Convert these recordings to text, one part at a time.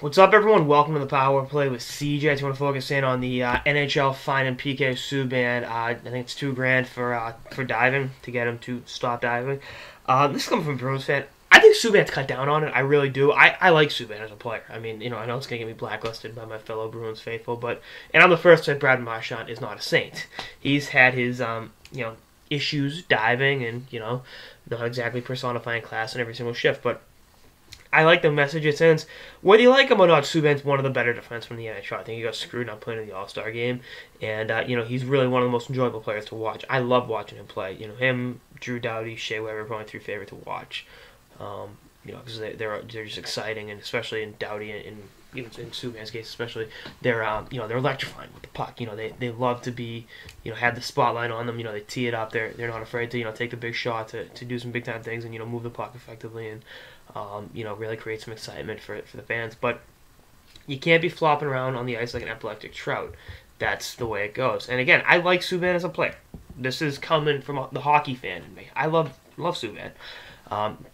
What's up, everyone? Welcome to the Power Play with CJ. I just want to focus in on the NHL fine and PK Subban. I think it's $2,000 for diving to get him to stop diving. This is coming from a Bruins fan. I think Subban's cut down on it. I really do. I like Subban as a player. I mean, I know it's going to get me blacklisted by my fellow Bruins faithful, and I'm the first to say Brad Marchand is not a saint. He's had his issues diving and not exactly personifying class in every single shift, but I like the message it sends. Whether you like him or not, Subban's one of the better defensemen in the NHL. I think he got screwed not playing in the All-Star game, and he's really one of the most enjoyable players to watch. I love watching him play. Him, Drew Doughty, Shea Weber, probably three favorite to watch. Because they're just exciting, and especially in Doughty and even in Subban's case, especially they're electrifying with the puck. They love to be have the spotlight on them. They tee it up. They're not afraid to take the big shot to do some big time things and move the puck effectively and really create some excitement for the fans. But you can't be flopping around on the ice like an epileptic trout. That's the way it goes. And again, I like Subban as a player. This is coming from the hockey fan in me. I love Subban.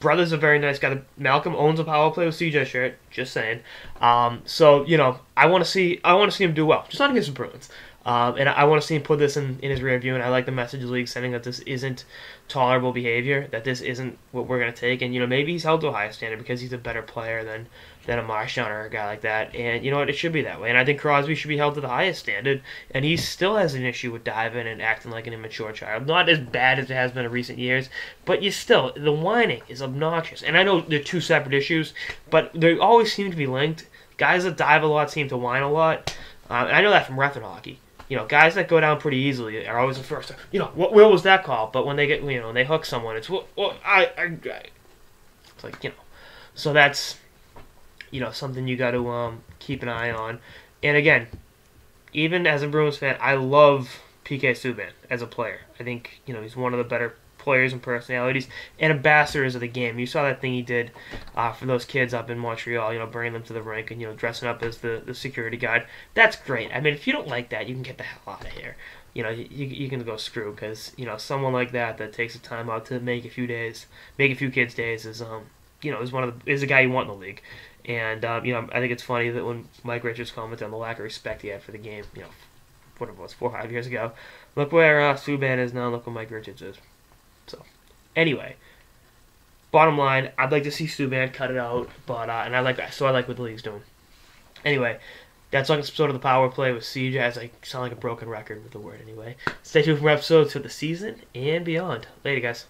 Brother's a very nice guy. Malcolm owns a Power Play with CJ shirt. Just saying. So I want to see him do well. Just not against the Bruins. And I want to see him put this in his rear view. And I like the message the league sending that this isn't tolerable behavior. That this isn't what we're going to take. And maybe he's held to a higher standard because he's a better player than a Marchand or a guy like that. And you know what? It should be that way. And I think Crosby should be held to the highest standard. And he still has an issue with diving and acting like an immature child. Not as bad as it has been in recent years, but the whining is obnoxious. And I know they're two separate issues, but they always seem to be linked. Guys that dive a lot seem to whine a lot. And I know that from ref and hockey. Guys that go down pretty easily are always the first. Where was that call? But when they get, when they hook someone, it's it's like So that's something you got to keep an eye on. And again, even as a Bruins fan, I love PK Subban as a player. I think he's one of the better players and personalities and ambassadors of the game. You saw that thing he did for those kids up in Montreal, bringing them to the rink and dressing up as the security guard. That's great. I mean, if you don't like that, you can get the hell out of here. You can go screw, because someone like that takes the time out to make a few kids' days is is a guy you want in the league. And I think it's funny that when Mike Richards commented on the lack of respect he had for the game, whatever it was, 4 or 5 years ago, look where Subban is now. Look where Mike Richards is. So, anyway, bottom line, I'd like to see Subban cut it out, but and I like what the league's doing. Anyway, that's on episode of the Power Play with CJ. As I sound like a broken record with the word anyway. Stay tuned for more episodes for the season and beyond. Later, guys.